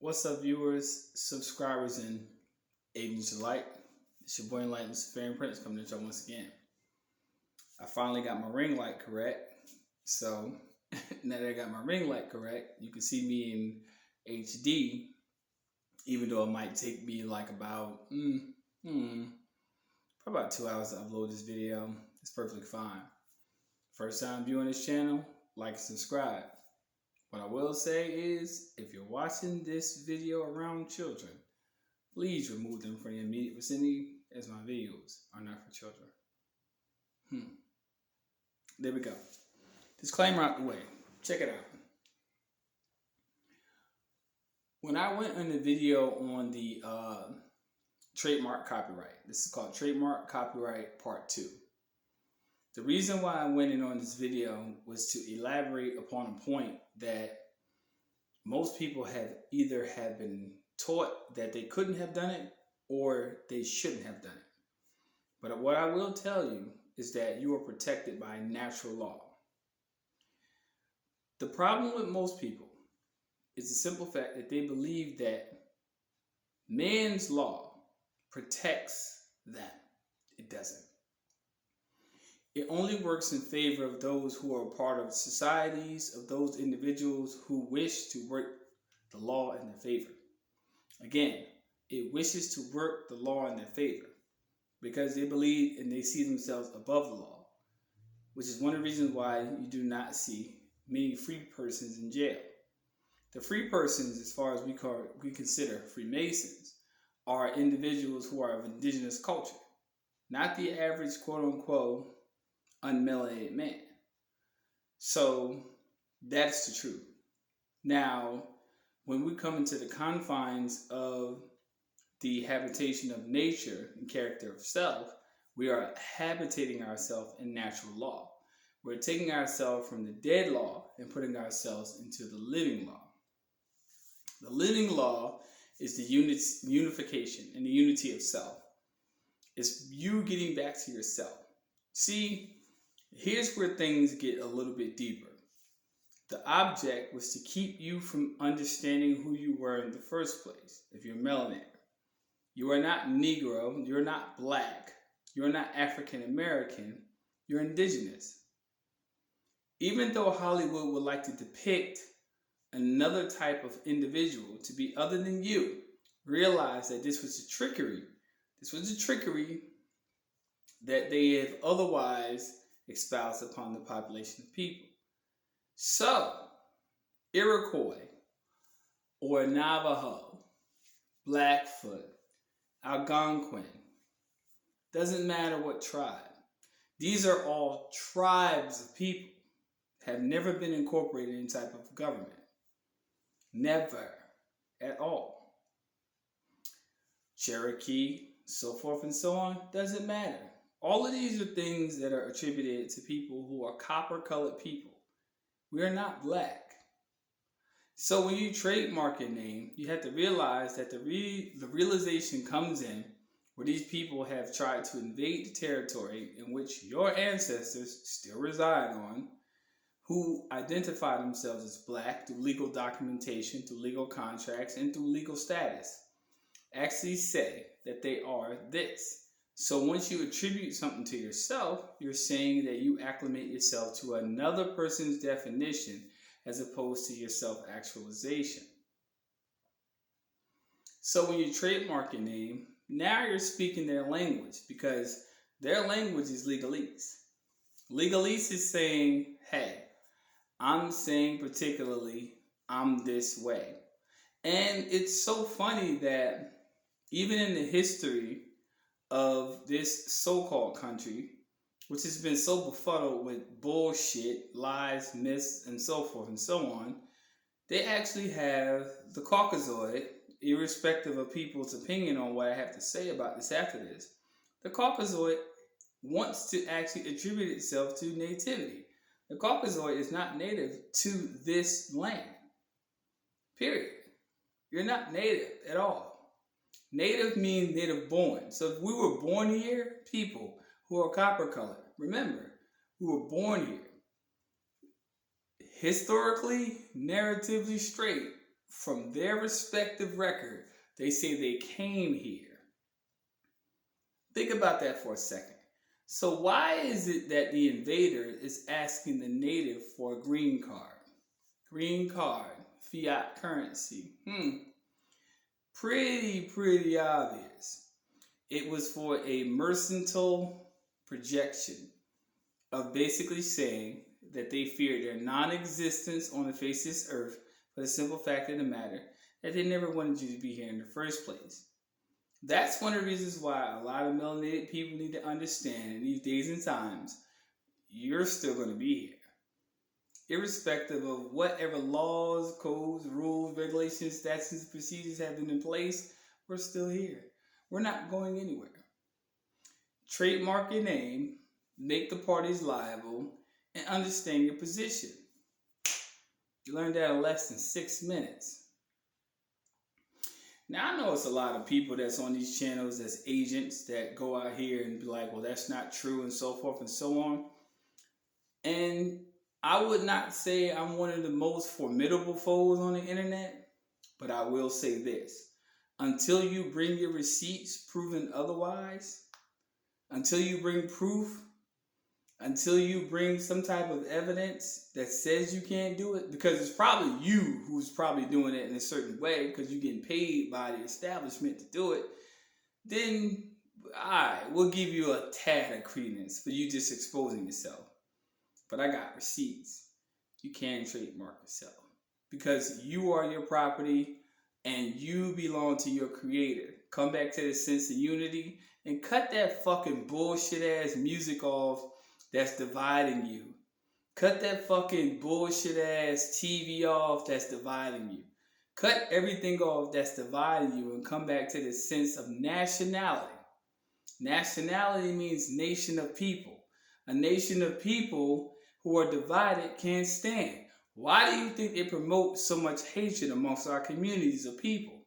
What's up, viewers, subscribers, and agents alike? It's your boy Enlightened Luciferian Prince coming to y'all once again. I finally got my ring light correct. So now that I got my ring light correct, you can see me in HD, even though it might take me like about probably about 2 hours to upload this video. It's perfectly fine. First time viewing this channel, like and subscribe. What I will say is, if you're watching this video around children, please remove them from the immediate vicinity, as my videos are not for children. There we go. Disclaimer out the way. Check it out. When I went on the video on the trademark copyright, this is called Trademark Copyright Part 2. The reason why I went in on this video was to elaborate upon a point that most people have either been taught that they couldn't have done it or they shouldn't have done it. But what I will tell you is that you are protected by natural law. The problem with most people is the simple fact that they believe that man's law protects them. It doesn't. It only works in favor of those who are part of societies, of those individuals who wish to work the law in their favor. Again, it wishes to work the law in their favor because they believe and they see themselves above the law, which is one of the reasons why you do not see many free persons in jail. The free persons, as far as we consider Freemasons, are individuals who are of indigenous culture, not the average quote-unquote unmelanated man. So that's the truth. Now, when we come into the confines of the habitation of nature and character of self, we are habitating ourselves in natural law. We're taking ourselves from the dead law and putting ourselves into the living law. The living law is the unification and the unity of self. It's you getting back to yourself. See, here's where things get a little bit deeper. The object was to keep you from understanding who you were in the first place. If you're melanated, you are not Negro, you're not Black, you're not African American, you're indigenous. Even though Hollywood would like to depict another type of individual to be other than you, realize that this was a trickery. This was a trickery that they have otherwise espoused upon the population of people. So, Iroquois or Navajo, Blackfoot, Algonquin, doesn't matter what tribe. These are all tribes of people, have never been incorporated in any type of government. Never at all. Cherokee, so forth and so on, doesn't matter. All of these are things that are attributed to people who are copper-colored people. We are not Black. So when you trademark a name, you have to realize that the realization comes in where these people have tried to invade the territory in which your ancestors still reside on, who identify themselves as Black through legal documentation, through legal contracts, and through legal status, actually say that they are this. So once you attribute something to yourself, you're saying that you acclimate yourself to another person's definition as opposed to your self-actualization. So when you trademark a name, now you're speaking their language because their language is Legalese. Legalese is saying, hey, I'm saying particularly, I'm this way. And it's so funny that even in the history of this so-called country, which has been so befuddled with bullshit, lies, myths, and so forth and so on, they actually have the Caucasoid, irrespective of people's opinion on what I have to say about this after this. The Caucasoid wants to actually attribute itself to nativity. The Caucasoid is not native to this land. Period. You're not native at all. Native means native born. So if we were born here, people who are copper colored, remember, who were born here, historically, narratively straight, from their respective record, they say they came here. Think about that for a second. So why is it that the invader is asking the native for a green card? Green card, fiat currency. Pretty obvious. It was for a mercantile projection of basically saying that they feared their non-existence on the face of this earth for the simple fact of the matter that they never wanted you to be here in the first place. That's one of the reasons why a lot of melanated people need to understand in these days and times, you're still going to be here. Irrespective of whatever laws, codes, rules, regulations, statutes, procedures have been in place, we're still here. We're not going anywhere. Trademark your name, make the parties liable, and understand your position. You learned that in less than 6 minutes. Now, I know it's a lot of people that's on these channels as agents that go out here and be like, well, that's not true, and so forth and so on. And I would not say I'm one of the most formidable foes on the internet, but I will say this. Until you bring your receipts proving otherwise, until you bring proof, until you bring some type of evidence that says you can't do it, because it's probably you who's probably doing it in a certain way because you're getting paid by the establishment to do it, then we'll give you a tad of credence for you just exposing yourself. But I got receipts. You can trademark yourself because you are your property and you belong to your creator. Come back to the sense of unity and cut that fucking bullshit ass music off that's dividing you. Cut that fucking bullshit ass TV off that's dividing you. Cut everything off that's dividing you and come back to the sense of nationality. Nationality means nation of people. A nation of people who are divided can't stand. Why do you think they promote so much hatred amongst our communities of people?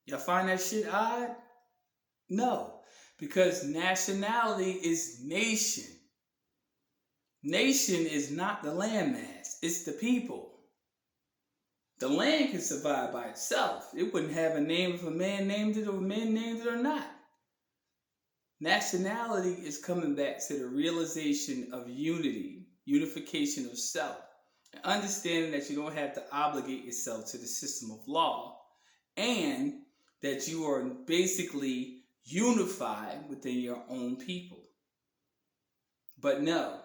Y'all find that shit odd? No. Because nationality is nation. Nation is not the landmass. It's the people. The land can survive by itself. It wouldn't have a name if a man named it or a man named it or not. Nationality is coming back to the realization of unity, unification of self, and understanding that you don't have to obligate yourself to the system of law, and that you are basically unified within your own people. But no,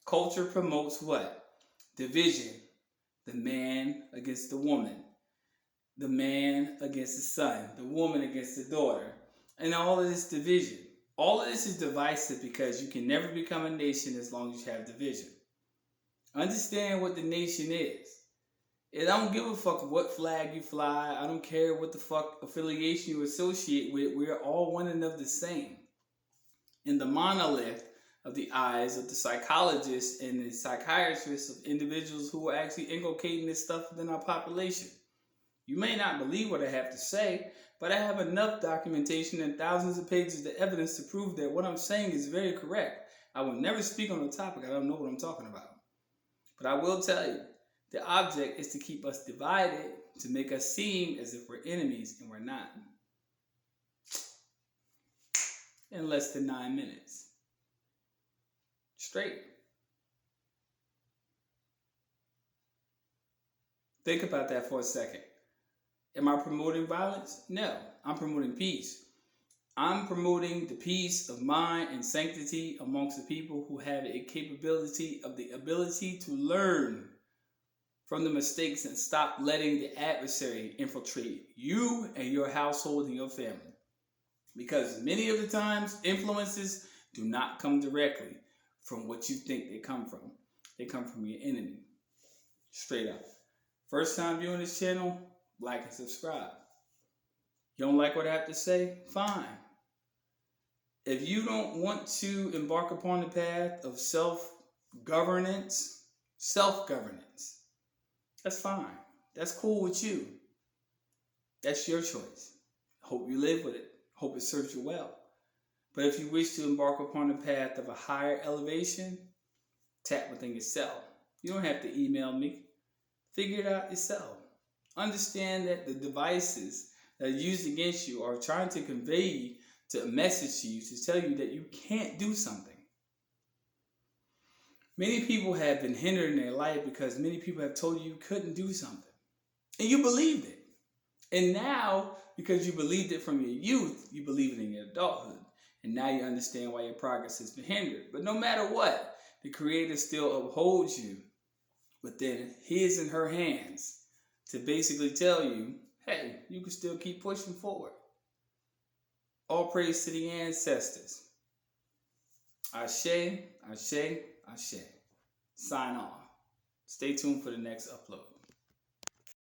culture promotes what? Division. The man against the woman. The man against the son. The woman against the daughter. And all of this division. All of this is divisive because you can never become a nation as long as you have division. Understand what the nation is. And I don't give a fuck what flag you fly. I don't care what the fuck affiliation you associate with. We're all one and of the same. In the monolith of the eyes of the psychologists and the psychiatrists of individuals who are actually inculcating this stuff within our population. You may not believe what I have to say, but I have enough documentation and thousands of pages of evidence to prove that what I'm saying is very correct. I will never speak on a topic I don't know what I'm talking about. But I will tell you, the object is to keep us divided, to make us seem as if we're enemies, and we're not. In less than 9 minutes. Straight. Think about that for a second. Am I promoting violence? No, I'm promoting peace. I'm promoting the peace of mind and sanctity amongst the people who have a capability of the ability to learn from the mistakes and stop letting the adversary infiltrate you and your household and your family. Because many of the times, influences do not come directly from what you think they come from. They come from your enemy. Straight up. First time viewing this channel, like and subscribe. You don't like what I have to say? Fine. If you don't want to embark upon the path of self-governance, that's fine. That's cool with you. That's your choice. Hope you live with it. Hope it serves you well. But if you wish to embark upon the path of a higher elevation, tap within yourself. You don't have to email me. Figure it out yourself. Understand that the devices that are used against you are trying to convey to a message to you to tell you that you can't do something. Many people have been hindered in their life because many people have told you you couldn't do something. And you believed it. And now, because you believed it from your youth, you believe it in your adulthood. And now you understand why your progress has been hindered. But no matter what, the Creator still upholds you within His and her hands to basically tell you, hey, you can still keep pushing forward. All praise to the ancestors. Ashe, Ashe, Ashe. Sign off. Stay tuned for the next upload.